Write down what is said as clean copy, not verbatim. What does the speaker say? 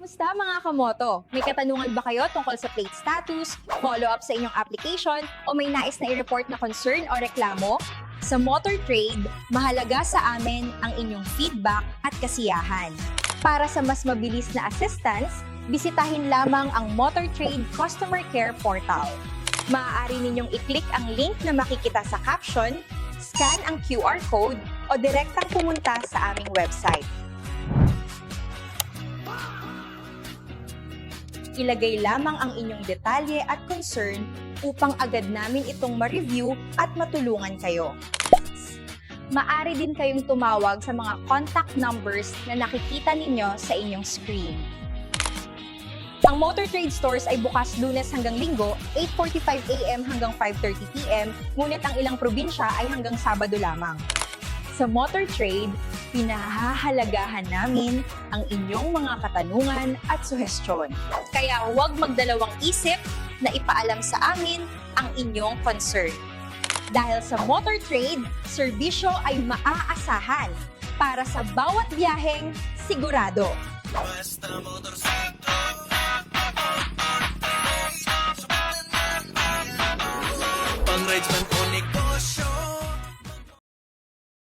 Kumusta mga kamoto? May katanungan ba kayo tungkol sa plate status, follow-up sa inyong application, o may nais na i-report na concern o reklamo? Sa Motor Trade, mahalaga sa amin ang inyong feedback at kasiyahan. Para sa mas mabilis na assistance, bisitahin lamang ang Motor Trade Customer Care Portal. Maaari ninyong i-click ang link na makikita sa caption, scan ang QR code, o direktang pumunta sa aming website. Ilagay lamang ang inyong detalye at concern upang agad namin itong ma-review at matulungan kayo. Maaari din kayong tumawag sa mga contact numbers na nakikita ninyo sa inyong screen. Ang Motor Trade Stores ay bukas Lunes hanggang Linggo, 8:45 AM hanggang 5:30 PM, ngunit ang ilang probinsya ay hanggang Sabado lamang. Sa Motor Trade, pinahahalagahan namin ang inyong mga katanungan at suhestyon. Kaya huwag magdalawang isip na ipaalam sa amin ang inyong concern. Dahil sa Motor Trade, serbisyo ay maaasahan para sa bawat biyaheng sigurado. Basta motorcycle.